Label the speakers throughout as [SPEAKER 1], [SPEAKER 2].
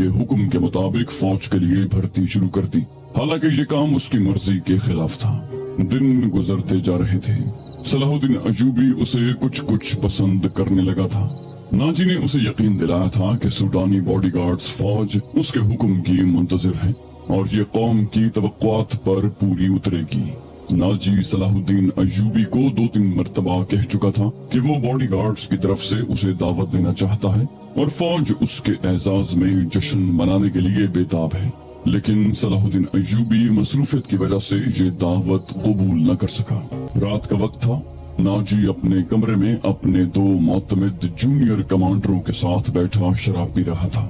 [SPEAKER 1] हुक्म के मुताबिक फौज के लिए भर्ती शुरू कर दी। हालांकि ये काम उसकी मर्जी के खिलाफ था। दिन गुजरते जा रहे थे। सलाहुद्दीन अय्यूबी उसे कुछ कुछ पसंद करने लगा था। नाजी ने उसे यकीन दिलाया था कि सूडानी बॉडीगार्ड्स फौज उसके हुक्म की मुंतजिर है और ये कौम की तवक्कुआत पर पूरी उतरेगी। नाजी सलाहुद्दीन अय्यूबी को 2-3 मरतबा कह चुका था कि वो बॉडीगार्ड्स की तरफ से उसे दावत देना चाहता है और फौज उसके एजाज में जश्न मनाने के लिए बेताब है। लेकिन सलाहुद्दीन अय्यूबी मसरूफियत की वजह से ये दावत कबूल न कर सका। रात का वक्त था। नाजी अपने कमरे में अपने 2 मोतमिद जूनियर कमांडरों के साथ बैठा शराब पी रहा था।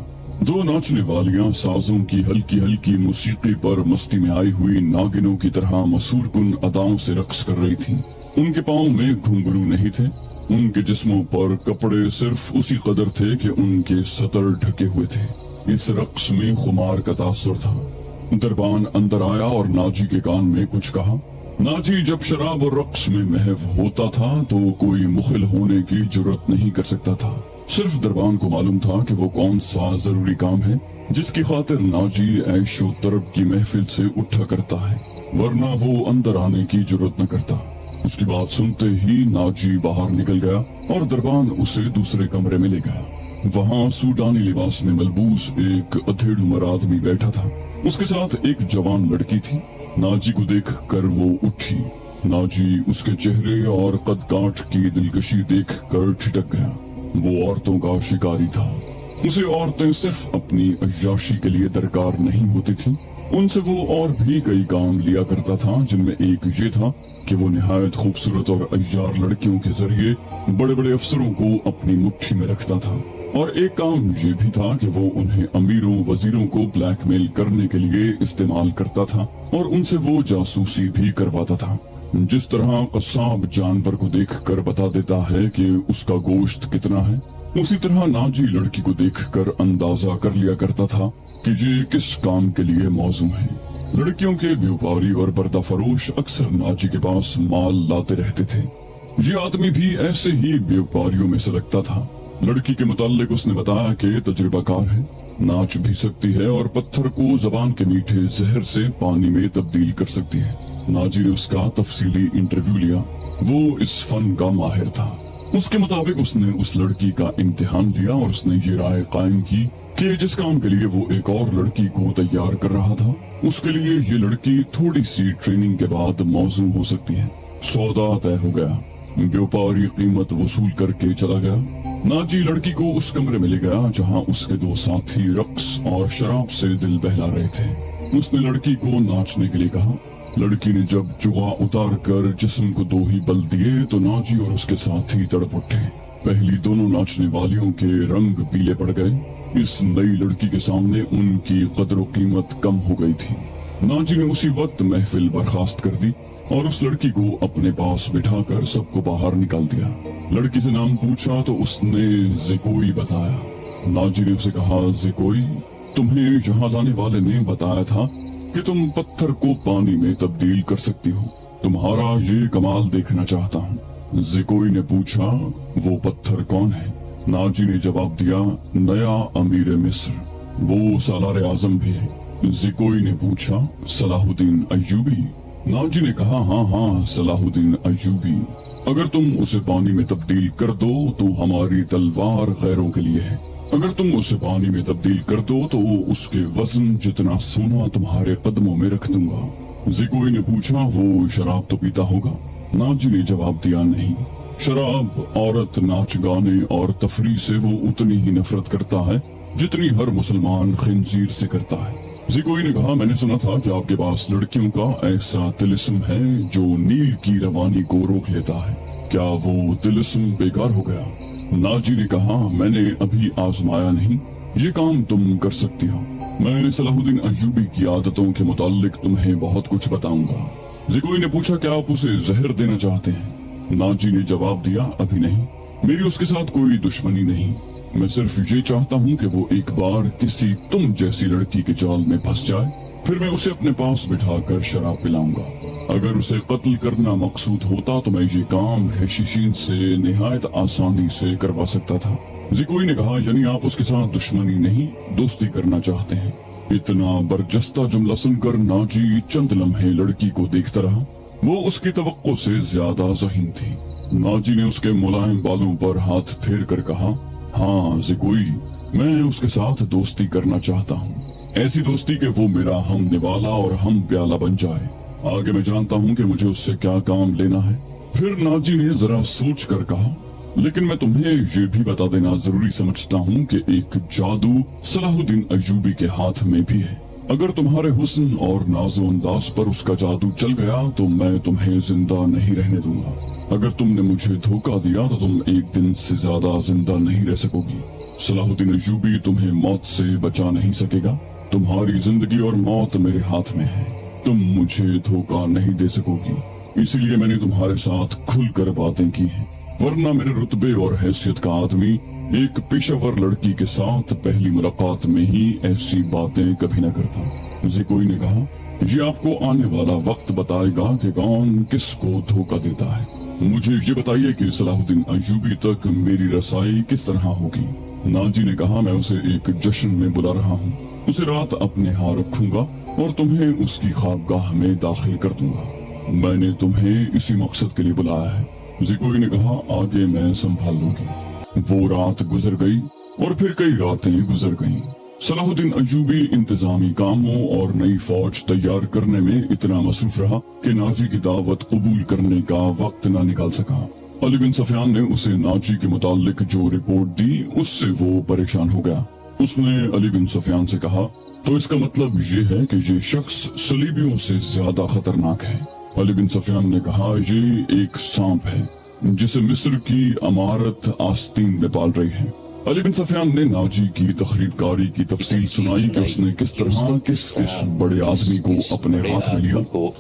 [SPEAKER 1] 2 नाचने वालियां साजों की हल्की हल्की मौसीकी पर मस्ती में आई हुई नागिनों की तरह मसूर कुन अदाओं से रक्स कर रही थीं। उनके पांव में घुंघरू नहीं थे। उनके जिस्मों पर कपड़े सिर्फ उसी कदर थे कि उनके सतर ढके हुए थे। इस रक्स में खुमार का तासुर था। दरबान अंदर आया और नाजी के कान में कुछ कहा। नाजी जब शराब और रक्स में महव होता था तो कोई मुखिल होने की जुर्रत नहीं कर सकता था। सिर्फ दरबान को मालूम था कि वो कौन सा जरूरी काम है जिसकी खातिर नाजी ऐशो तरब की महफिल से उठा करता है, वरना वो अंदर आने की जुर्रत न करता। उसकी बात सुनते ही नाजी बाहर निकल गया और दरबान उसे दूसरे कमरे में ले गया। वहाँ सूडानी लिबास में मलबूस एक अधेड़ उम्र आदमी बैठा था। उसके साथ एक जवान लड़की थी। नाजी को देख कर वो उठी। नाजी उसके चेहरे और कद काठ की दिलकशी देख कर ठिठक गया। वो औरतों का शिकारी था। उसे औरतें सिर्फ अपनी अय्याशी के लिए दरकार नहीं होती थीं। उनसे वो और भी कई काम लिया करता था, जिनमें एक ये था कि वो निहायत खूबसूरत और अय्यार लड़कियों के जरिए बड़े बड़े अफसरों को अपनी मुट्ठी में रखता था। और एक काम ये भी था कि वो उन्हें अमीरों वजीरों को ब्लैकमेल करने के लिए इस्तेमाल करता था और उनसे वो जासूसी भी करवाता था। जिस तरह कसाब जानवर को देखकर बता देता है कि उसका गोश्त कितना है, उसी तरह नाजी लड़की को देखकर अंदाजा कर लिया करता था कि ये किस काम के लिए मौजू है। लड़कियों के व्यापारी और पर्दाफरोश अक्सर नाजी के पास माल लाते रहते थे। ये आदमी भी ऐसे ही व्यापारियों में से लगता था। लड़की के मुताल्लिक उसने बताया कि तजुर्बाकार है, नाच भी सकती है और पत्थर को जबान के मीठे जहर से पानी में तब्दील कर सकती है। नाजी ने उसका तफसीली इंटरव्यू लिया। वो इस फन का माहिर था। उसके मुताबिक उसने उस लड़की का इम्तिहान लिया और उसने ये राय कायम की कि जिस काम के लिए वो एक और लड़की को तैयार कर रहा था, उसके लिए ये लड़की थोड़ी सी ट्रेनिंग के बाद मौजू हो सकती है। सौदा तय हो गया। व्यापारी कीमत वसूल करके चला गया। नाजी लड़की को उस कमरे में ले गया जहाँ उसके 2 साथी रक्स और शराब से दिल बहला रहे थे। उसने लड़की को नाचने के लिए कहा। लड़की ने जब जुआ उतार कर जिस्म को 2 ही बल दिए तो नाजी और उसके साथी तड़प उठे। पहली दोनों नाचने वालियों के रंग पीले पड़ गए। इस नई लड़की के सामने उनकी कदर कीमत कम हो गई थी। नाजी ने उसी वक्त महफिल बर्खास्त कर दी और उस लड़की को अपने पास बिठाकर सबको बाहर निकाल दिया। लड़की से नाम पूछा तो उसने ज़िकोई बताया। नाजी ने उसे कहा, ज़िकोई, तुम्हें यहाँ लाने वाले ने बताया था कि तुम पत्थर को पानी में तब्दील कर सकती हो। तुम्हारा ये कमाल देखना चाहता हूँ। ज़िकोई ने पूछा, वो पत्थर कौन है? नाजी ने जवाब दिया, नया अमीर मिस्र, वो सालार आजम भी है। ज़िकोई ने पूछा, सलाहुद्दीन अय्यूबी? नाजी ने कहा, हाँ, सलाहुद्दीन अय्यूबी। अगर तुम उसे पानी में तब्दील कर दो तो हमारी तलवार गैरों के लिए है। अगर तुम उसे पानी में तब्दील कर दो तो उसके वजन जितना सोना तुम्हारे कदमों में रख दूंगा। ज़िकोई ने पूछा, वो शराब तो पीता होगा? नाजी ने जवाब दिया, नहीं। शराब, औरत, नाच गाने और तफरीह से वो उतनी ही नफरत करता है जितनी हर मुसलमान खिंजीर से करता है। ज़िकोई ने कहा, मैंने सुना था कि आपके पास लड़कियों का ऐसा तिलिस्म है जो नील की रवानी को रोक लेता है। क्या वो तिलिस्म बेकार हो गया? नाजी ने कहा, मैंने अभी आजमाया नहीं। ये काम तुम कर सकती हो। मैं सलाहुद्दीन अय्यूबी की आदतों के मुताल्लिक तुम्हें बहुत कुछ बताऊंगा। ज़िकोई ने पूछा, क्या आप उसे जहर देना चाहते हैं? नाजी ने जवाब दिया, अभी नहीं। मेरी उसके साथ कोई दुश्मनी नहीं। मैं सिर्फ ये चाहता हूँ कि वो एक बार किसी तुम जैसी लड़की के जाल में फंस जाए, फिर मैं उसे अपने पास बिठाकर शराब पिलाऊंगा। अगर उसे कत्ल करना मकसूद होता तो मैं ये काम हैशिशीन से निहायत आसानी से करवा सकता था। ज़िकोई ने कहा, यानी आप उसके साथ दुश्मनी नहीं दोस्ती करना चाहते हैं। इतना बरजस्ता जुमला सुनकर नाजी चंद लम्हे लड़की को देखता रहा। वो उसकी तवक्को से ज्यादा ज़हीन थी। नाजी ने उसके मुलायम बालों पर हाथ फेर कर कहा, हाँ ज़िकोई, मैं उसके साथ दोस्ती करना चाहता हूँ, ऐसी दोस्ती कि वो मेरा हम निवाला और हम प्याला बन जाए। आगे मैं जानता हूँ कि मुझे उससे क्या काम लेना है। फिर नाजी ने जरा सोच कर कहा, लेकिन मैं तुम्हें ये भी बता देना जरूरी समझता हूँ कि एक जादू सलाहुद्दीन अय्यूबी के हाथ में भी है। अगर तुम्हारे हुस्न और नाजो अंदाज पर उसका जादू चल गया तो मैं तुम्हें जिंदा नहीं रहने दूंगा। अगर तुमने मुझे धोखा दिया तो तुम एक दिन से ज्यादा जिंदा नहीं रह सकोगी। सलाहुद्दीन अय्यूबी तुम्हें मौत से बचा नहीं सकेगा। तुम्हारी जिंदगी और मौत मेरे हाथ में है। तुम मुझे धोखा नहीं दे सकोगी, इसीलिए मैंने तुम्हारे साथ खुलकर बातें की हैं। वरना मेरे रुतबे और हैसियत का आदमी एक पेशेवर लड़की के साथ पहली मुलाकात में ही ऐसी बातें कभी न करता। ज़िकोई ने कहा, ये आपको आने वाला वक्त बताएगा कि कौन किसको धोखा देता है। मुझे ये बताइए कि सलाहुद्दीन अय्यूबी तक मेरी रसाई किस तरह होगी। नाजी ने कहा, मैं उसे एक जश्न में बुला रहा हूँ। उसे रात अपने यहाँ रखूंगा और तुम्हें उसकी ख्वाबगाह में दाखिल कर दूंगा। मैंने तुम्हें इसी मकसद के लिए बुलाया है। ज़िकोई ने कहा, आगे मैं संभाल लूंगी। वो रात गुजर गई और फिर कई रातें गुजर गईं। सलाहुद्दीन अय्यूबी इंतजामी कामों और नई फौज तैयार करने में इतना मसरूफ रहा कि नाजी की दावत कबूल करने का वक्त न निकाल सका। अली बिन सफियान ने उसे नाजी के मुतालिक जो रिपोर्ट दी उससे वो परेशान हो गया। उसने अली बिन सफियान से कहा, तो इसका मतलब ये है कि ये शख्स सलीबियों से ज्यादा खतरनाक है। अली बिन सफियान ने कहा, ये एक सांप है जिसे मिस्र की अमारत आस्तीन में पाल रही है। अली बिन सफियान ने नाजी की तखरीबकारी की तफसील सुनाई कि उसने किस तरह किस बड़े आदमी को अपने हाथ में लिया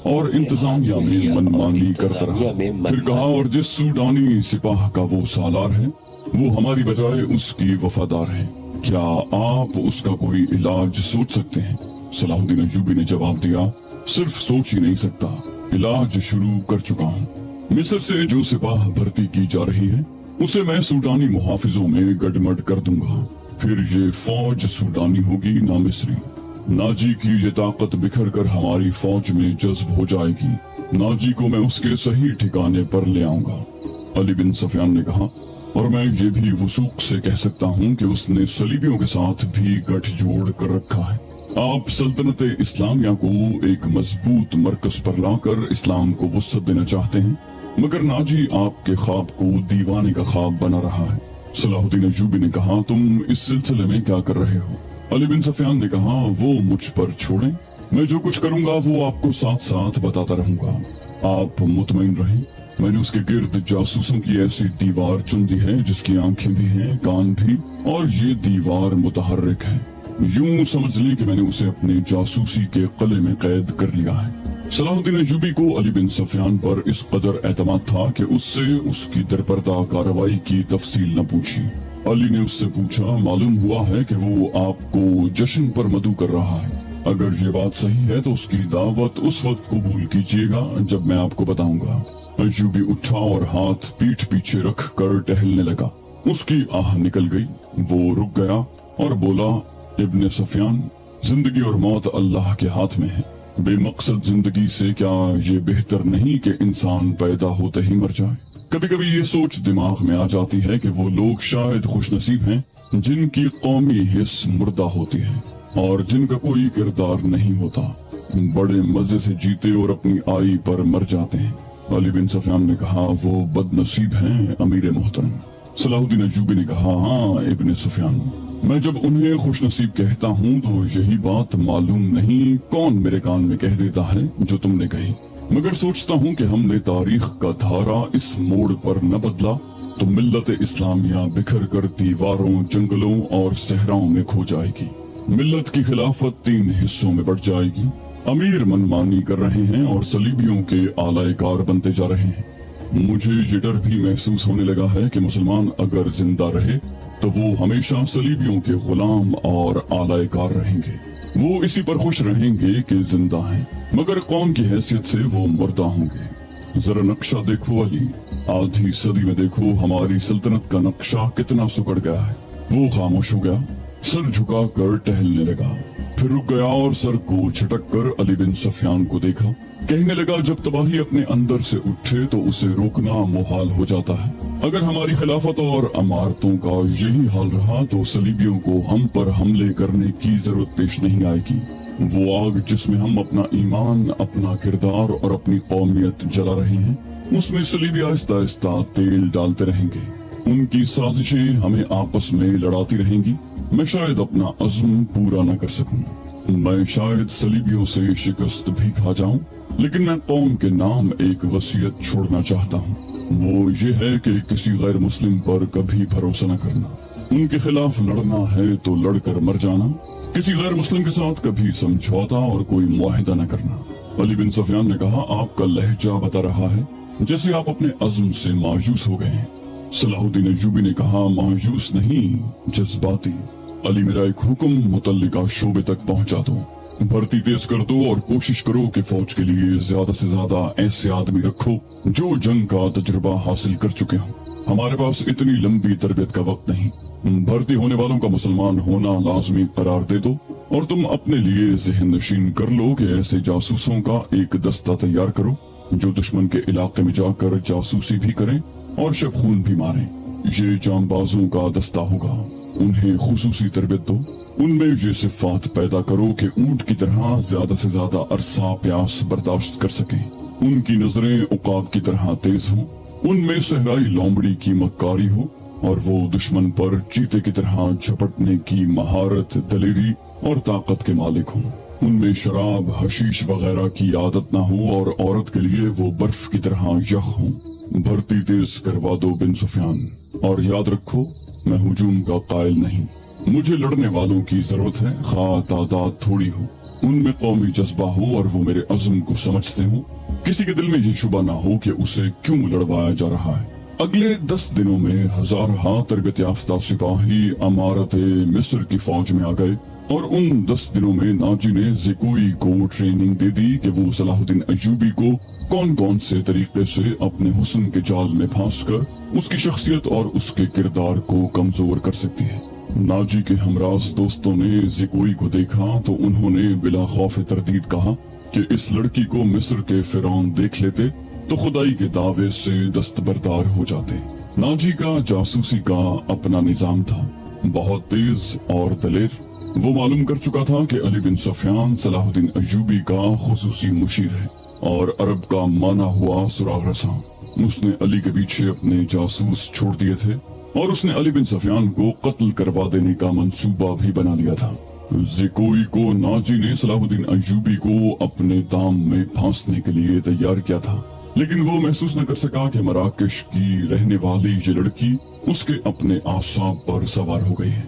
[SPEAKER 1] और इंतजामिया में मनमानी करता रहा। फिर कहा, और जिस सूडानी सिपाह का वो सालार है वो हमारी बजाय उसकी वफादार है। क्या आप उसका कोई इलाज सोच सकते हैं? सलाहुद्दीन अय्यूबी ने जवाब दिया, सिर्फ सोच ही नहीं सकता, इलाज शुरू कर चुका हूँ। मिस्र से जो सिपाह भर्ती की जा रही है उसे मैं सूडानी मुहाफिजों में गडमड कर दूंगा। फिर ये फौज सूडानी होगी ना मिस्री। नाजी की ये ताकत बिखर कर हमारी फौज में जज्ब हो जाएगी। नाजी को मैं उसके सही ठिकाने पर ले आऊंगा। अली बिन सफियान ने कहा, और मैं ये भी वसूख से कह सकता हूँ कि उसने सलीबियों के साथ भी गठजोड़ कर रखा है। आप सल्तनत इस्लामिया को एक मजबूत मरकज पर लाकर इस्लाम को वुसअत देना चाहते हैं, मगर नाजी आपके ख्वाब को दीवाने का ख्वाब बना रहा है। सलाहुद्दीन अय्यूबी ने कहा, तुम इस सिलसिले में क्या कर रहे हो? अली बिन सफियान ने कहा, वो मुझ पर छोड़ें, मैं जो कुछ करूंगा वो आपको साथ साथ बताता रहूंगा। आप मुतमईन रहें, मैंने उसके गिर्द जासूसों की ऐसी दीवार चुन दी है जिसकी आंखें भी हैं, कान भी, और ये दीवार मुतहर्रिक है। यूं समझ लें कि मैंने उसे अपने जासूसी के कले में कैद कर लिया है। सलाहुद्दीन अय्यूबी को अली बिन सफियान पर इस कदर एतमाद था कि उससे उसकी दरपर्दा कार्रवाई की तफसील न पूछी। अली ने उससे पूछा, मालूम हुआ है कि वो आपको जश्न पर मदऊ कर रहा है। अगर ये बात सही है तो उसकी दावत उस वक्त कबूल कीजिएगा जब मैं आपको बताऊंगा। अय्यूबी उठा और हाथ पीठ पीछे रख कर टहलने लगा। उसकी आह निकल गई। वो रुक गया और बोला, इब्ने सफियान, जिंदगी और मौत अल्लाह के हाथ में है। बेमकसद जिंदगी से क्या ये बेहतर नहीं कि इंसान पैदा होते ही मर जाए? कभी कभी ये सोच दिमाग में आ जाती है कि वो लोग शायद खुशनसीब हैं जिनकी कौमी हिस्स मुर्दा होती है और जिनका कोई किरदार नहीं होता, बड़े मजे से जीते और अपनी आई पर मर जाते हैं। अली बिन सफियान ने कहा, वो बदनसीब हैं अमीर मोहतरम। सलाहुद्दीन अय्यूबी ने कहा, हाँ इब्ने सफियान, मैं जब उन्हें खुशनसीब कहता हूँ तो यही बात मालूम नहीं कौन मेरे कान में कह देता है जो तुमने कही, मगर सोचता हूँ कि हमने तारीख का धारा इस मोड़ पर न बदला तो मिल्लत इस्लामिया बिखर कर दीवारों, जंगलों और सहराओं में खो जाएगी। मिल्लत की खिलाफत 3 हिस्सों में बढ़ जाएगी। अमीर मनमानी कर रहे हैं और सलीबियों के आलायकार बनते जा रहे हैं। मुझे ये डर भी महसूस होने लगा है कि मुसलमान अगर जिंदा रहे तो वो हमेशा सलीबियों के गुलाम और आलायकार रहेंगे। وہ اسی پر خوش رہیں گے کہ زندہ ہیں، مگر قوم کی حیثیت سے وہ مردہ ہوں گے۔ ذرا نقشہ دیکھو علی، آدھی صدی میں دیکھو ہماری سلطنت کا نقشہ کتنا سکڑ گیا ہے۔ وہ خاموش ہو گیا، سر جھکا کر ٹہلنے لگا، پھر رک گیا اور سر کو چھٹک کر علی بن سفیان کو دیکھا۔ کہنے لگا جب تباہی اپنے اندر سے اٹھے تو اسے روکنا محال ہو جاتا ہے۔ اگر ہماری خلافت اور امارتوں کا یہی حال رہا تو صلیبیوں کو ہم پر حملے کرنے کی ضرورت پیش نہیں آئے گی۔ وہ آگ جس میں ہم اپنا ایمان، اپنا کردار اور اپنی قومیت جلا رہے ہیں، اس میں صلیبی آہستہ آہستہ تیل ڈالتے رہیں گے۔ ان کی سازشیں ہمیں آپس میں لڑاتی رہیں گی۔ میں شاید اپنا عزم پورا نہ کر سکوں، میں شاید صلیبیوں سے شکست بھی کھا جاؤں، لیکن میں قوم کے نام ایک وصیت چھوڑنا چاہتا ہوں۔ وہ یہ ہے کہ کسی غیر مسلم پر کبھی بھروسہ نہ کرنا، ان کے خلاف لڑنا ہے تو لڑ کر مر جانا، کسی غیر مسلم کے ساتھ کبھی سمجھوتا اور کوئی معاہدہ نہ کرنا۔ علی بن سفیان نے کہا، آپ کا لہجہ بتا رہا ہے جیسے آپ اپنے عزم سے مایوس ہو گئے ہیں۔ صلاح الدین ایوبی نے کہا، مایوس نہیں، جذباتی۔ علی، میرا ایک حکم متعلقہ شعبے تک پہنچا دو، بھرتی تیز کر دو اور کوشش کرو کہ فوج کے لیے زیادہ سے زیادہ ایسے آدمی رکھو جو جنگ کا تجربہ حاصل کر چکے ہوں۔ ہمارے پاس اتنی لمبی تربیت کا وقت نہیں۔ بھرتی ہونے والوں کا مسلمان ہونا لازمی قرار دے دو اور تم اپنے لیے ذہن نشین کر لو کہ ایسے جاسوسوں کا ایک دستہ تیار کرو جو دشمن کے علاقے میں جا کر جاسوسی بھی کریں اور شب خون بھی ماریں۔ یہ جانبازوں کا دستہ ہوگا، انہیں خصوصی تربیت دو، ان میں یہ صفات پیدا کرو کہ اونٹ کی طرح زیادہ سے زیادہ عرصہ پیاس برداشت کر سکیں، ان کی نظریں عقاب کی طرح تیز ہوں، ان میں صحرائی لومڑی کی مکاری ہو اور وہ دشمن پر چیتے کی طرح جھپٹنے کی مہارت، دلیری اور طاقت کے مالک ہوں، ان میں شراب، حشیش وغیرہ کی عادت نہ ہو اور عورت کے لیے وہ برف کی طرح یخ ہوں۔ بھرتی تیز کروا دو بن سفیان، اور یاد رکھو میں ہجوم کا قائل نہیں، مجھے لڑنے والوں کی ضرورت ہے، خواہ تعداد تھوڑی ہو، ان میں قومی جذبہ ہو اور وہ میرے عزم کو سمجھتے ہوں، کسی کے دل میں یہ شبہ نہ ہو کہ اسے کیوں لڑوایا جا رہا ہے۔ اگلے 10 دنوں میں ہزارہا تربیت یافتہ سپاہی امارت مصر کی فوج میں آ گئے، اور ان 10 دنوں میں ناجی نے زکوئی کو ٹریننگ دے دی کہ وہ صلاح الدین ایوبی کو کون کون سے طریقے سے اپنے حسن کے جال میں پھانس کر اس کی شخصیت اور اس کے کردار کو کمزور کر سکتی ہے۔ ناجی کے ہمراز دوستوں نے زکوئی کو دیکھا تو انہوں نے بلا خوف تردید کہا کہ اس لڑکی کو مصر کے فرعون دیکھ لیتے تو خدائی کے دعوے سے دستبردار ہو جاتے۔ ناجی کا جاسوسی کا اپنا نظام تھا، بہت تیز اور دلیر۔ وہ معلوم کر چکا تھا کہ علی بن سفیان صلاح الدین ایوبی کا خصوصی مشیر ہے اور عرب کا مانا ہوا سراغ رساں۔ اس نے علی کے پیچھے اپنے جاسوس چھوڑ دیے تھے اور اس نے علی بن سفیان کو قتل کروا دینے کا منصوبہ بھی بنا لیا تھا۔ زکوئی کو ناجی نے صلاح الدین ایوبی کو اپنے دام میں پھانسنے کے لیے تیار کیا تھا، لیکن وہ محسوس نہ کر سکا کہ مراکش کی رہنے والی یہ لڑکی اس کے اپنے اعصاب پر سوار ہو گئی ہے۔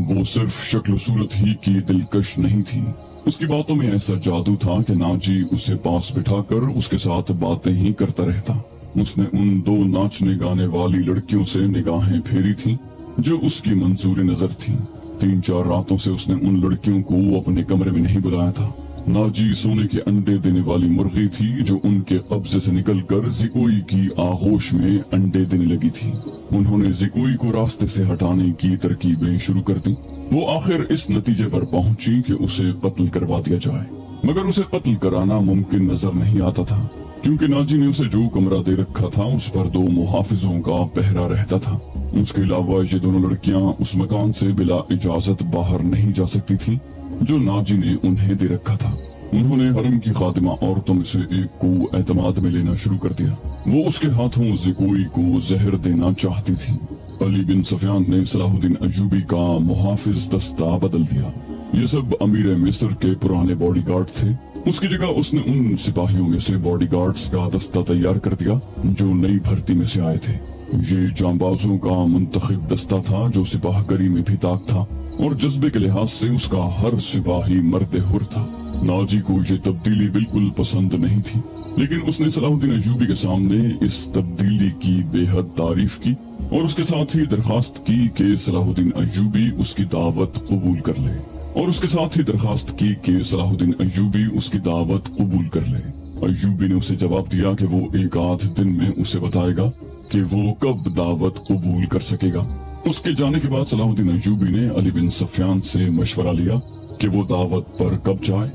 [SPEAKER 1] وہ صرف شکل و صورت ہی کی دلکش نہیں تھی، اس کی باتوں میں ایسا جادو تھا کہ ناجی اسے پاس بٹھا کر اس کے ساتھ باتیں ہی کرتا رہتا۔ اس نے ان 2 ناچنے گانے والی لڑکیوں سے نگاہیں پھیری تھیں جو اس کی منظور نظر تھیں۔ 3-4 راتوں سے اس نے ان لڑکیوں کو اپنے کمرے میں نہیں بلایا تھا۔ ناجی سونے کے انڈے دینے والی مرغی تھی جو ان کے قبضے سے نکل کر زکوئی کی آغوش میں انڈے دینے لگی تھی۔ انہوں نے زکوئی کو راستے سے ہٹانے کی ترکیبیں شروع کر دیں۔ وہ آخر اس نتیجے پر پہنچی کہ اسے قتل کروا دیا جائے، مگر اسے قتل کرانا ممکن نظر نہیں آتا تھا، کیونکہ ناجی نے اسے جو کمرہ دے رکھا تھا اس پر 2 محافظوں کا پہرا رہتا تھا۔ اس کے علاوہ یہ دونوں لڑکیاں اس مکان سے بلا اجازت باہر نہیں جا سکتی تھیں جو ناجی نے انہیں دے رکھا تھا۔ انہوں نے حرم کی خادمہ عورتوں میں سے ایک کو اعتماد میں لینا شروع کر دیا۔ وہ اس کے ہاتھوں زکوئی کو زہر دینا چاہتی تھی۔ علی بن سفیان نے صلاح الدین ایوبی کا محافظ دستہ بدل دیا۔ یہ سب امیر مصر کے پرانے باڈی گارڈ تھے۔ اس کی جگہ اس نے ان سپاہیوں میں سے باڈی گارڈز کا دستہ تیار کر دیا جو نئی بھرتی میں سے آئے تھے۔ یہ جانبازوں کا منتخب دستہ تھا جو سپاہ گری میں بھی طاق تھا اور جذبے کے لحاظ سے اس کا ہر سپاہی مرد حر تھا۔ ناجی کو یہ تبدیلی بالکل پسند نہیں تھی، لیکن اس نے صلاح الدین ایوبی کے سامنے اس تبدیلی کی بے حد تعریف کی اور اس کے ساتھ ہی درخواست کی کہ صلاح الدین ایوبی اس کی دعوت قبول کر لے۔ اور اس کے ساتھ ہی درخواست کی کہ صلاح الدین ایوبی اس کی دعوت قبول کر لے۔ ایوبی نے اسے جواب دیا کہ وہ ایک آدھ دن میں اسے بتائے گا کہ وہ کب دعوت قبول کر سکے گا۔ اس کے جانے کے بعد صلاح الدین ایوبی نے علی بن سفیان سے مشورہ لیا کہ وہ دعوت پر کب جائے۔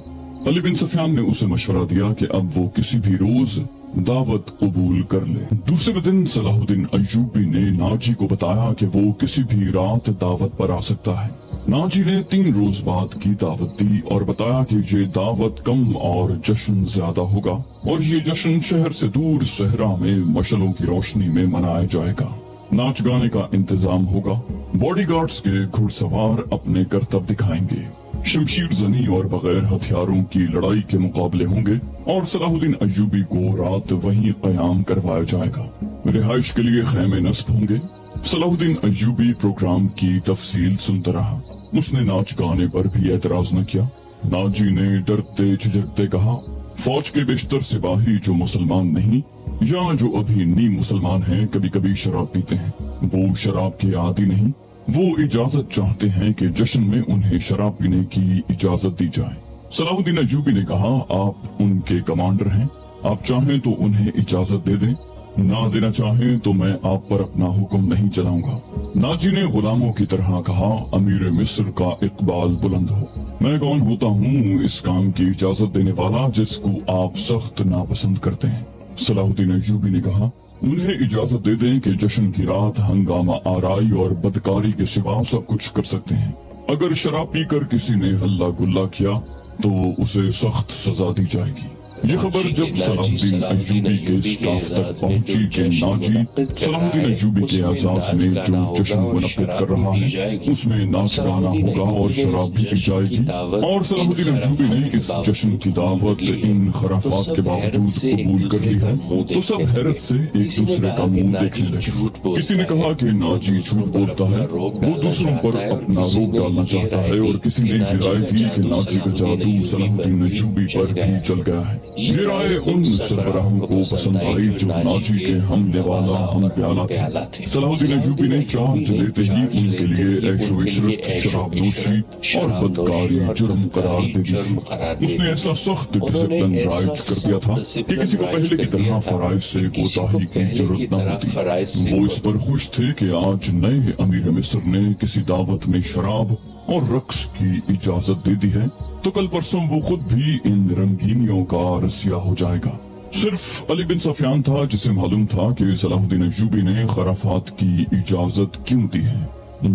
[SPEAKER 1] علی بن سفیان نے اسے مشورہ دیا کہ اب وہ کسی بھی روز دعوت قبول کر لے۔ دوسرے دن صلاح الدین ایوبی نے ناجی کو بتایا کہ وہ کسی بھی رات دعوت پر آ سکتا ہے۔ ناجی نے 3 روز بعد کی دعوت دی اور بتایا کہ یہ دعوت کم اور جشن زیادہ ہوگا، اور یہ جشن شہر سے دور صحرا میں مشلوں کی روشنی میں منایا جائے گا۔ ناچ گانے کا انتظام ہوگا، باڈی گارڈز کے گھڑ سوار اپنے کرتب دکھائیں گے، شمشیر زنی اور بغیر ہتھیاروں کی لڑائی کے مقابلے ہوں گے، اور صلاح الدین ایوبی کو رات وہیں قیام کروایا جائے گا۔ رہائش کے لیے خیمے نصب ہوں گے۔ صلاح الدین ایوبی پروگرام کی تفصیل سنتا رہا۔ اس نے ناچ گانے پر بھی اعتراض نہ کیا۔ ناجی نے ڈرتے جھجکتے کہا، فوج کے بیشتر سپاہی جو مسلمان نہیں یا جو ابھی نیم مسلمان ہیں کبھی کبھی شراب پیتے ہیں۔ وہ شراب کے عادی نہیں، وہ اجازت چاہتے ہیں کہ جشن میں انہیں شراب پینے کی اجازت دی جائے۔ صلاح الدین ایوبی نے کہا، آپ ان کے کمانڈر ہیں، آپ چاہیں تو انہیں اجازت دے دیں، نہ دینا چاہیں تو میں آپ پر اپنا حکم نہیں چلاؤں گا۔ ناجی نے غلاموں کی طرح کہا، امیر مصر کا اقبال بلند ہو، میں کون ہوتا ہوں اس کام کی اجازت دینے والا جس کو آپ سخت ناپسند کرتے ہیں۔ صلاح الدین ایوبی نے کہا، انہیں اجازت دے دیں کہ جشن کی رات ہنگامہ آرائی اور بدکاری کے سوا سب کچھ کر سکتے ہیں۔ اگر شراب پی کر کسی نے ہلا گلا کیا تو اسے سخت سزا دی جائے گی۔ یہ خبر جب صلاح الدین ایوبی کے اسٹاف تک پہنچی کہ ناجی صلاح الدین ایوبی کے اعزاز میں جو جشن منعقد کر رہا ہے اس میں ناچ گانا ہوگا اور شراب بھی پی جائے گی، اور صلاح الدین ایوبی نے اس جشن کی دعوت ان خرافات کے باوجود قبول کر لی ہے، تو سب حیرت سے ایک دوسرے کا منہ دیکھنے لگے۔ کسی نے کہا کہ ناجی جھوٹ بولتا ہے، وہ دوسروں پر اپنا روک ڈالنا چاہتا ہے، اور کسی نے یہ رائے دی کہ ناجی کا جادو صلاح الدین ایوبی پر بھی چل گیا ہے۔ یہ رائے ان سربراہوں کو پسند آئی جو ناجی کے حملے والا ہم پیالہ تھے۔ صلاح الدین ایوبی نے چارج لیتے ہی ان کے لیے عیش و عشرت، شراب نوشی اور بدکاری جرم قرار دے دی تھی۔ اس نے ایسا سخت ڈسپلن رائج کر دیا تھا کہ کسی کو پہلے کی طرح فرائض سے کوتاہی کی ضرورت نہ ہوتی۔ وہ اس پر خوش تھے کہ آج نئے امیر مصر نے کسی دعوت میں شراب اور رقص کی اجازت دے دی ہے، تو کل پرسوں وہ خود بھی ان رنگینیوں کا رسیا ہو جائے گا۔ صرف علی بن سفیان تھا جسے معلوم تھا کہ صلاح الدین ایوبی نے خرافات کی اجازت کیوں دی ہے۔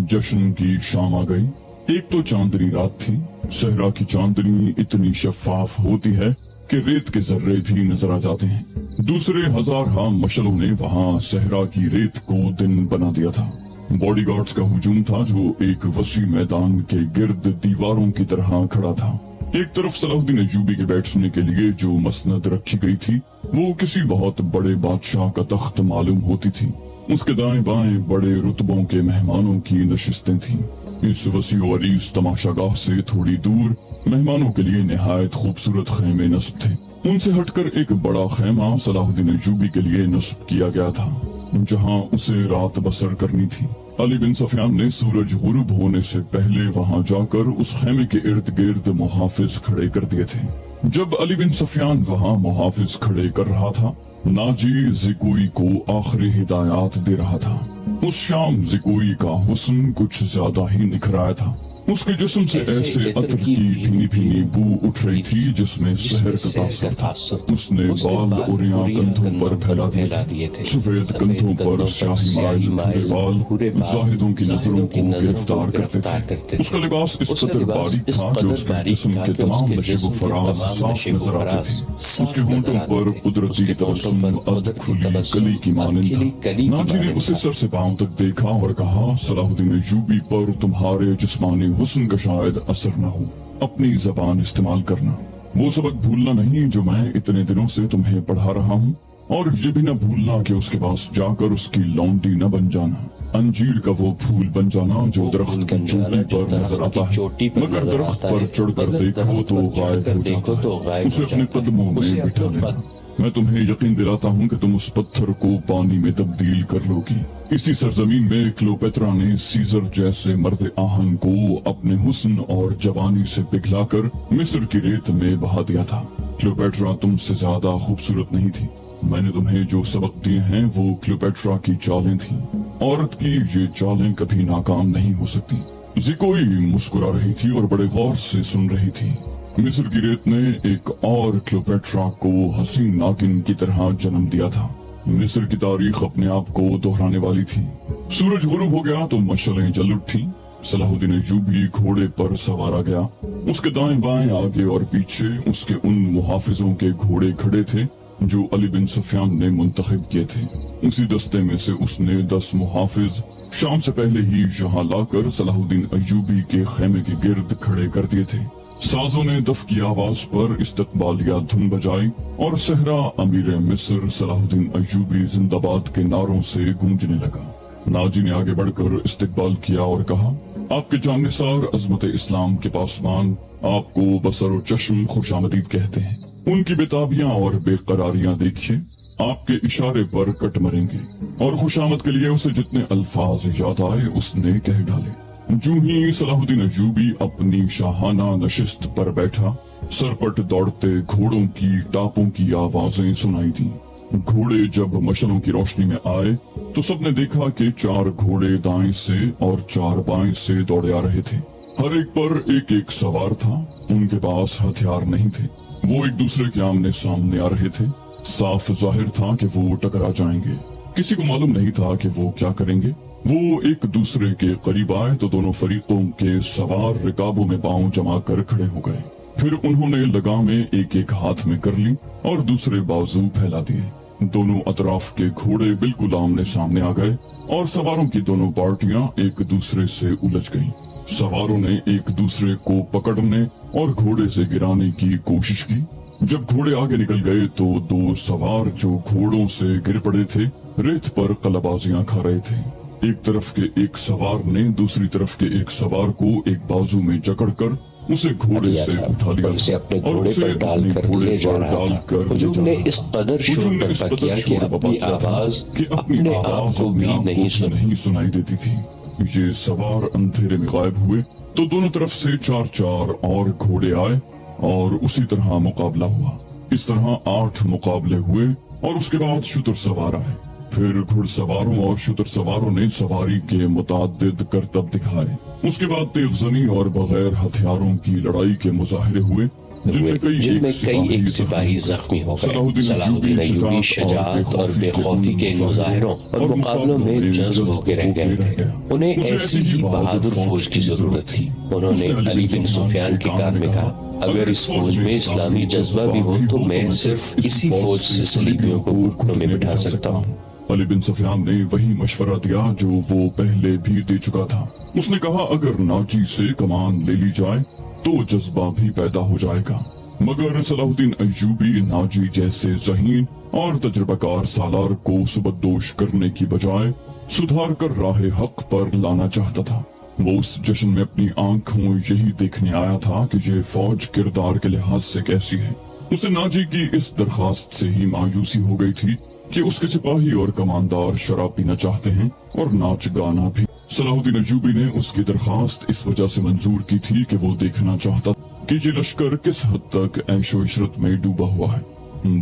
[SPEAKER 1] جشن کی شام آ گئی۔ ایک تو چاندنی رات تھی، صحرا کی چاندنی اتنی شفاف ہوتی ہے کہ ریت کے ذرے بھی نظر آ جاتے ہیں۔ دوسرے ہزارہ مشلوں نے وہاں صحرا کی ریت کو دن بنا دیا تھا۔ باڈی گارڈز کا ہجوم تھا جو ایک وسیع میدان کے گرد دیواروں کی طرح کھڑا تھا۔ ایک طرف صلاح الدین ایوبی کے بیٹھنے کے لیے جو مسند رکھی گئی تھی وہ کسی بہت بڑے بادشاہ کا تخت معلوم ہوتی تھی۔ اس کے دائیں بائیں بڑے رتبوں کے مہمانوں کی نشستیں تھیں۔ اس وسیع و عریض تماشا گاہ سے تھوڑی دور مہمانوں کے لیے نہایت خوبصورت خیمے نصب تھے۔ ان سے ہٹ کر ایک بڑا خیمہ صلاح الدین ایوبی کے لیے نصب کیا گیا تھا جہاں اسے رات بسر کرنی تھی۔ علی بن سفیان نے سورج غروب ہونے سے پہلے وہاں جا کر اس خیمے کے ارد گرد محافظ کھڑے کر دیے تھے۔ جب علی بن سفیان وہاں محافظ کھڑے کر رہا تھا، ناجی زکوئی کو آخری ہدایات دے رہا تھا۔ اس شام زکوئی کا حسن کچھ زیادہ ہی نکھر آیا تھا۔ اس کے جسم سے ایسے عطر کی بھینی بھینی بو اٹھ رہی تھی جس میں سحر کا تاثر تھا۔ اس نے بال اوریاں کندھوں پر پھیلا دیے تھے، سفید کندھوں پر سیاہی مائل بھورے بال زاہدوں کی نظروں کو گرفتار کرتے تھے۔ اس کا لباس اس قدر باریک تھا کہ اس کے جسم کے تمام نشیب و فراز صاف نظر آتے تھے۔ اس کے ہونٹوں پر قدرتی تبسم اد کھلی کلی کی مانند تھا۔ ناجی نے اسے سر سے پاؤں تک دیکھا اور کہا، صلاح الدین ایوبی پر تمہارے جسمانی حسن کا شاید اثر نہ ہو، اپنی زبان استعمال کرنا۔ وہ سبق بھولنا نہیں جو میں اتنے دنوں سے تمہیں پڑھا رہا ہوں، اور یہ بھی نہ بھولنا کہ اس کے پاس جا کر اس کی لونڈی نہ بن جانا، انجیر کا وہ پھول بن جانا جو درخت کی چوٹی پر نظر آتا ہے مگر درخت پر چڑھ کر دیکھو تو غائب ہو جاتا ہے۔ اسے اپنے قدموں میں بٹھا لینا۔ मैं तुम्हें यकीन दिलाता हूँ कि तुम उस पत्थर को पानी में तब्दील कर लोगी। इसी सरजमीन में क्लियोपेत्रा ने सीजर जैसे मर्द आहन को अपने हुस्न और जवानी से पिघलाकर मिस्र की रेत में बहा दिया था। क्लियोपेत्रा तुमसे ज्यादा खूबसूरत नहीं थी। मैंने तुम्हें जो सबक दिए हैं वो क्लियोपेत्रा की चालें थीं। औरत की ये चालें कभी नाकाम नहीं हो सकती। ज़िकोई मुस्कुरा रही थी और बड़े गौर से सुन रही थी। मिस्र की रेत ने एक और क्लियोपेत्रा को हसीन नागिन की तरह जन्म दिया था। मिस्र की तारीख अपने आप को दोहराने वाली थी। सूरज गुरूब हो गया तो मशालें जल उठी। सलाहुद्दीन अय्यूबी घोड़े पर सवार आ गया। उसके दाएं बाएं आगे और पीछे उसके उन मुहाफिजों के घोड़े खड़े थे जो अली बिन सुफियान ने मुंतखब किए थे। उसी दस्ते में से उसने 10 मुहाफिज शाम से पहले ही यहाँ लाकर सलाहुद्दीन अय्यूबी के खेमे के गिर्द खड़े कर दिए थे। साजों ने दफ की आवाज पर इस्तकबालिया धुन बजाई और सहरा अमीर मिस्र सलाहुद्दीन अय्यूबी जिंदाबाद के नारों से गूंजने लगा। नाजी ने आगे बढ़कर इस्तकबाल किया और कहा, आपके जानिसार अजमत इस्लाम के पासबान आपको बसर चश्म खुशामदीद कहते हैं। उनकी बेताबियां और बेकरारियां देखिए, आपके इशारे पर कट मरेंगे। और खुशामद के लिए उसे जितने अल्फाज याद आए उसने कह डाले। जो ही सलाहुद्दीन अय्यूबी अपनी शाहाना नशिस्त पर बैठा, सरपट दौड़ते घोड़ों की टापों की आवाजें सुनाई दी। घोड़े जब मशलों की रोशनी में आए तो सबने देखा कि 4 घोड़े दाएं से और 4 बाएं से दौड़े आ रहे थे। हर एक पर एक एक सवार था। उनके पास हथियार नहीं थे। वो एक दूसरे के आमने सामने आ रहे थे। साफ जाहिर था कि वो टकरा जाएंगे। किसी को मालूम नहीं था कि वो क्या करेंगे। वो एक दूसरे के करीब आए तो दोनों फरीकों के सवार रिकाबों में पांव जमा कर खड़े हो गए। फिर उन्होंने लगामें एक एक हाथ में कर ली और दूसरे बाजू फैला दिए। दोनों अतराफ के घोड़े बिल्कुल आमने सामने आ गए और सवारों की दोनों पार्टियां एक दूसरे से उलझ गईं। सवारों ने एक दूसरे को पकड़ने और घोड़े से गिराने की कोशिश की। जब घोड़े आगे निकल गए तो 2 सवार जो घोड़ों से गिर पड़े थे रेत पर कलाबाजियां खा रहे थे। एक तरफ के एक सवार ने दूसरी तरफ के एक सवार को एक बाजू में जकड़कर उसे घोड़े से उठा लिया
[SPEAKER 2] उसे अपने घोड़े पर डालकर ले जा रहा था। हुजूम ने इस कदर शोर बरपा किया कि अपनी आवाज अपने आप को भी नहीं
[SPEAKER 1] सुनाई देती थी। ये सवार अंधेरे में गायब हुए तो दोनों तरफ से 4-4 और घोड़े आए और उसी तरह मुकाबला हुआ। इस तरह 8 मुकाबले हुए और उसके बाद शुतर सवार आए। फिर घुड़सवारों और शुतर सवारों ने सवारी के मुताद्दिद करतब दिखाए। उसके बाद तेगजनी और बगैर हथियारों की लड़ाई के मुजाहिरे हुए जिनमें कई एक सिपाही जख्मी हो गए।
[SPEAKER 2] सलाहुद्दीन अय्यूबी शजाअत और बेखौफी के मुजाहिरों और मुकाबलों में जज्ब होकर रह गए थे। उन्हें ऐसी ही बहादुर फौज की जरूरत थी। उन्होंने अली बिन सुफियान के कान में कहा, अगर इस फौज में इस्लामी जज्बा भी हो तो मैं सिर्फ इसी फौज से सलीबियों को घुटनों में बिठा सकता हूँ।
[SPEAKER 1] अली बिन सुफियान ने वही मशवरा दिया जो वो पहले भी दे चुका था। उसने कहा, अगर नाजी से कमान ले ली जाए तो जज्बा भी पैदा हो जाएगा। मगर सलाहुद्दीन अय्यूबी नाजी जैसे ज़हीन और तजुर्बाकार सालार को सुबदोश करने की बजाय सुधार कर राह हक पर लाना चाहता था। वो उस जश्न में अपनी आंखों यही देखने आया था कि ये फौज किरदार के लिहाज से कैसी है। उसे नाजी की इस दरखास्त से ही मायूसी हो गई थी कि उसके सिपाही और कमांदार शराब पीना चाहते हैं और नाच गाना भी। सलाहुद्दीन अय्यूबी ने उसकी दरखास्त इस वजह से मंजूर की थी कि वो देखना चाहता कि ये लश्कर किस हद तक ऐशो इशरत में डूबा हुआ है।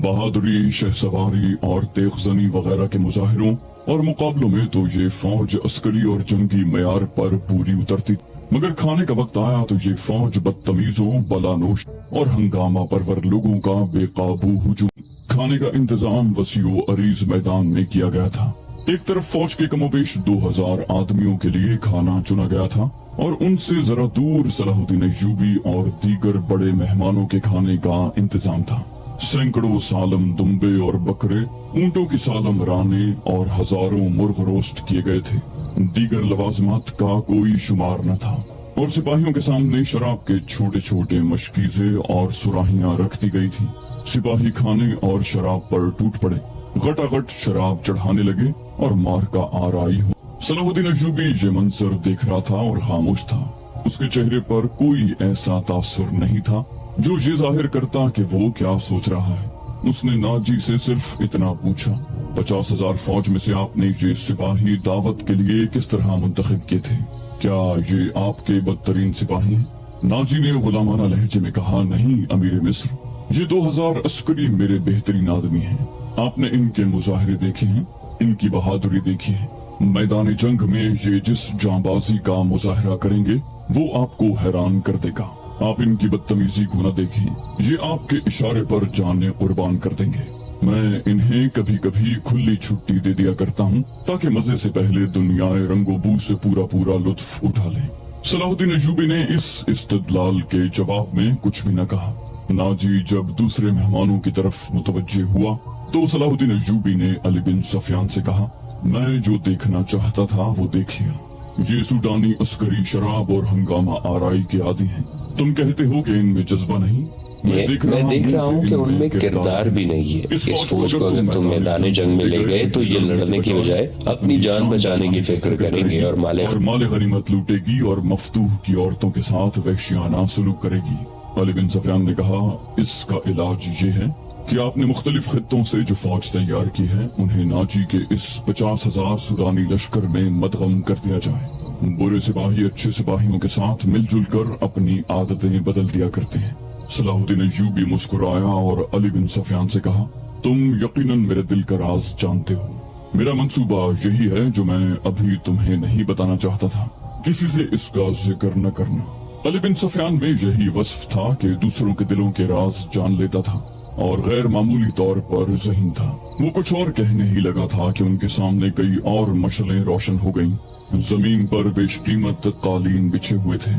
[SPEAKER 1] बहादुरी, शहसवारी और तेगजनी वगैरह के मुजाहिरों और मुकाबलों में तो ये फौज अस्करी और जंगी मयार पर पूरी उतरती, मगर खाने का वक्त आया तो ये फौज बदतमीजों, बलानोश और हंगामा परवर लोगों का बेकाबू हुजूम। खाने का इंतजाम वसीओ अरीज मैदान में किया गया था। एक तरफ फौज के कमोबेश 2000 आदमियों के लिए खाना चुना गया था और उनसे जरा दूर सलाहुद्दीन अय्यूबी और दीगर बड़े मेहमानों के खाने का इंतजाम था। सैकड़ों सालम दुम्बे और बकरे, ऊंटों की सालम राने और हजारों मुर्ग रोस्ट किए गए थे। दीगर लवाजमात का कोई शुमार न था और सिपाहियों के सामने शराब के छोटे छोटे मशकीजे और सुराहियां रख दी गई थी। सिपाही खाने और शराब पर टूट पड़े, गटागट शराब चढ़ाने लगे और मार का आराई हो। सलाहुद्दीन अय्यूबी ये मंजर देख रहा था और खामोश था। उसके चेहरे पर कोई ऐसा तासुर नहीं था जो ये जाहिर करता कि वो क्या सोच रहा है। उसने नाजी से सिर्फ इतना पूछा, 50,000 फौज में से आपने ये सिपाही दावत के लिए किस तरह मुंतखब किए थे? क्या ये आपके बदतरीन सिपाही हैं? नाजी ने गुलामाना लहजे में कहा, नहीं अमीर मिस्र, ये 2000 अस्करी मेरे बेहतरीन आदमी हैं। आपने इनके मुजाहरे देखे हैं, इनकी बहादुरी देखी है। मैदान जंग में ये जिस जांबाजी का मुजाहरा करेंगे वो आपको हैरान कर देगा। आप इनकी बदतमीजी को न देखें, ये आपके इशारे पर जाने कुर्बान कर देंगे। मैं इन्हें कभी कभी खुली छुट्टी दे दिया करता हूँ ताकि मजे से पहले दुनियाए रंगोबू से पूरा लुत्फ उठा लें। सलाहुद्दीन अय्यूबी ने इस इस्तदलाल के जवाब में कुछ भी न कहा। नाजी जब दूसरे मेहमानों की तरफ मुतवज्जे हुआ तो सलाहुद्दीन अय्यूबी ने अली बिन सफियान से कहा, मैं जो देखना चाहता था वो देख लिया। ये सूडानी अस्करी शराब और हंगामा आराई के आदी हैं। तुम कहते हो कि इनमें जज्बा नहीं,
[SPEAKER 2] मैं देख रहा हूँ कि उनमें किरदार भी नहीं है। इस फौज को अगर तुम मैदान जंग में ले गए तो ये लड़ने की बजाय अपनी जान बचाने की फिक्र करेंगे और माले
[SPEAKER 1] गनीमत लूटेगी और मफ्तूह की औरतों के साथ वहशियाना सलूक करेगी। अली बिन सफियान ने कहा, इसका इलाज ये है कि आपने मुख्तलिफ खित्तों से जो फौज तैयार की है उन्हें नाजी के इस 50,000 सूडानी लश्कर में मदगम कर दिया जाए। बुरे सिपाही अच्छे सिपाहियों के साथ मिलजुल कर अपनी आदतें बदल दिया करते हैं। सलाहुद्दीन अय्यूबी मुस्कुराया और अली बिन सफियान से कहा, तुम यकीनन मेरे दिल का राज जानते हो। मेरा मंसूबा यही है जो मैं अभी तुम्हें नहीं बताना चाहता था। किसी से इसका जिक्र न करना। अली बिन सफियान में यही वस्फ था कि दूसरों के दिलों के राज जान लेता था और गैर मामूली तौर पर ज़हीन था। वो कुछ और कहने ही लगा था कि उनके सामने कई और मशलें रोशन हो गईं। जमीन पर बेशकीमत कालीन बिछे हुए थे।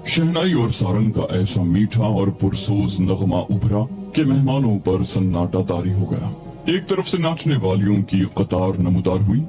[SPEAKER 1] शहनाई और सारंग का ऐसा मीठा और पुरसोज नगमा उभरा कि मेहमानों पर सन्नाटा तारी हो गया। एक तरफ से नाचने वालियों की कतार नमूदार हुई।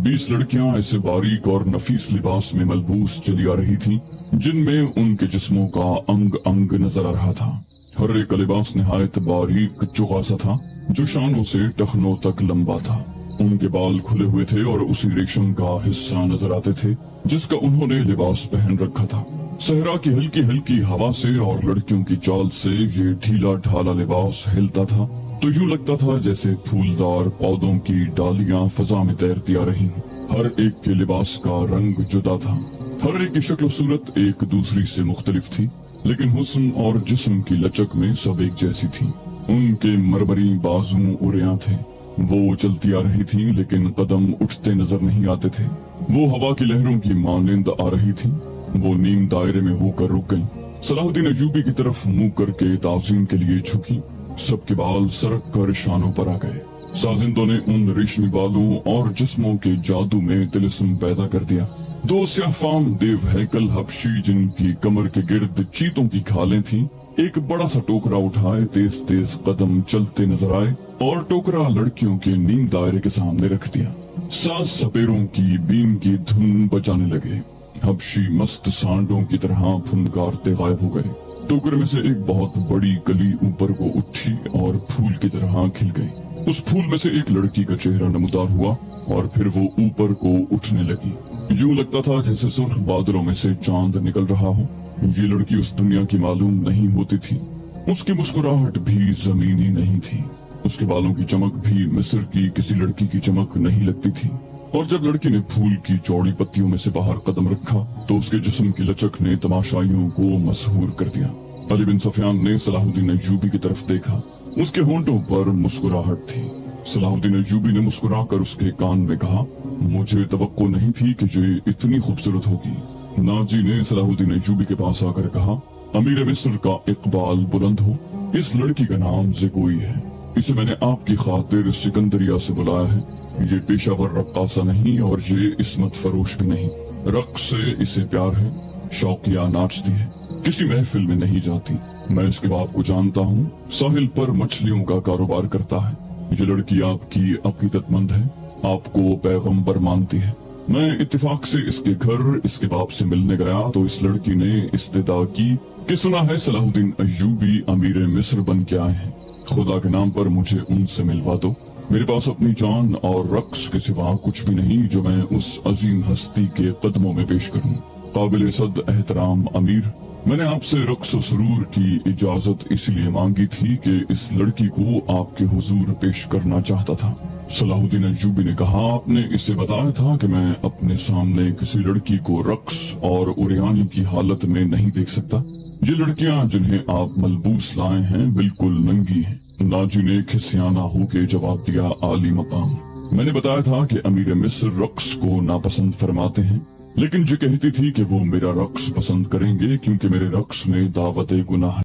[SPEAKER 1] 20 लड़कियां ऐसे बारीक और नफीस लिबास में मलबूस चली आ रही थीं, जिनमें उनके जिस्मों का अंग अंग नजर आ रहा था। हर एक लिबास निहायत बारीक चुगासा था जो शानों से टखनों तक लंबा था। उनके बाल खुले हुए थे और उसी रेशम का हिस्सा नजर आते थे जिसका उन्होंने लिबास पहन रखा था। सहरा की हल्की हल्की हवा से और लड़कियों की चाल से ये ढीला ढाला लिबास हिलता था तो यूं लगता था जैसे फूलदार पौधों की डालियां फजा में तैरती आ रही। हर एक के लिबास का रंग जुदा था। हर एक की शक्ल सूरत एक दूसरी से मुख्तलिफ थी, लेकिन हुस्न और जिस्म की लचक में सब एक जैसी थी। उनके मरमरी बाजू उरियां थे। वो चलती आ रही थी लेकिन कदम उठते नजर नहीं आते थे। वो हवा की लहरों की मानिंद आ रही थी। वो नीम दायरे में होकर रुक गईं। सलाहुद्दीन अय्यूबी की तरफ मुंह करके ताज़ीम के लिए झुकी। सबके बाल सरक कर शानों पर आ गए। साजिंदों ने उन रेशमी बालों और जिस्मों के जादू में तिलिस्म पैदा कर दिया। 2 स्याहफाम देव हैकल हबशी जिनकी कमर के गिर्द चीतों की खालें थीं, एक बड़ा सा टोकरा उठाए तेज तेज कदम चलते नजर आए और टोकरा लड़कियों के नीम दायरे के सामने रख दिया। साज सपेरों की बीन की धुन बजाने लगे। हबशी मस्त सांडों की तरह फुनकारते गायब हो गए। टोकरे में से एक बहुत बड़ी कली ऊपर को उठी और फूल की तरह खिल गई। उस फूल में से एक लड़की का चेहरा नमूदार हुआ और फिर वो ऊपर को उठने लगी। यूं लगता था जैसे सुर्ख बादलों में से चांद निकल रहा हो। ये लड़की उस दुनिया की मालूम नहीं होती थी। उसकी मुस्कुराहट भी जमीनी नहीं थी। उसके बालों की चमक भी मिस्र की किसी लड़की की चमक नहीं लगती थी। और जब लड़की ने फूल की चौड़ी पत्तियों में से बाहर कदम रखा तो उसके जिस्म की लचक ने तमाशाइयों को मशहूर कर दिया। अली बिन सफियान ने सलाहुद्दीन अय्यूबी की तरफ देखा। उसके होंठों पर मुस्कुराहट थी। सलाहुद्दीन अय्यूबी ने मुस्कुराकर उसके कान में कहा, मुझे तवक्को नहीं थी कि ये इतनी खूबसूरत होगी। नाजी ने सलाहुद्दीन अय्यूबी के पास आकर कहा, अमीर मिस्र का इकबाल बुलंद हो। इस लड़की का नाम ज़ेकोई है। इसे मैंने आपकी खातिर सिकंदरिया से बुलाया है। ये पेशावर रक्कासा नहीं और ये इस्मत फरोश भी नहीं। रक्स से इसे प्यार है, शौकिया नाचती है, किसी महफिल में नहीं जाती। मैं इसके बाप को जानता हूँ, साहिल पर मछलियों का कारोबार करता है। ये लड़की आपकी अकीदतमंद है, आपको पैगंबर मानती है। मैं इत्तेफाक से इसके घर इसके बाप से मिलने गया तो इस लड़की ने इस्तिदा की कि सुना है सलाहुद्दीन अय्यूबी अमीर मिस्र बन के आए हैं। खुदा के नाम पर मुझे उनसे मिलवा दो। मेरे पास अपनी जान और रक्स के सिवा कुछ भी नहीं जो मैं उस अजीम हस्ती के कदमों में पेश करूं। काबिल सद एहतराम अमीर, میں نے آپ سے رقص و سرور کی اجازت اس لیے مانگی تھی کہ اس لڑکی کو آپ کے حضور پیش کرنا چاہتا تھا۔ صلاح الدین ایوبی نے کہا، آپ نے اسے بتایا تھا کہ میں اپنے سامنے کسی لڑکی کو رقص اور عریانی کی حالت میں نہیں دیکھ سکتا۔ یہ لڑکیاں جنہیں آپ ملبوس لائے ہیں بالکل ننگی ہیں۔ ناجی نے کھسیانہ ہو کے جواب دیا، عالی مقام، میں نے بتایا تھا کہ امیر مصر رقص کو ناپسند فرماتے ہیں، لیکن یہ کہتی تھی کہ وہ میرا رقص پسند کریں گے کیونکہ میرے رقص میں دعوت گناہ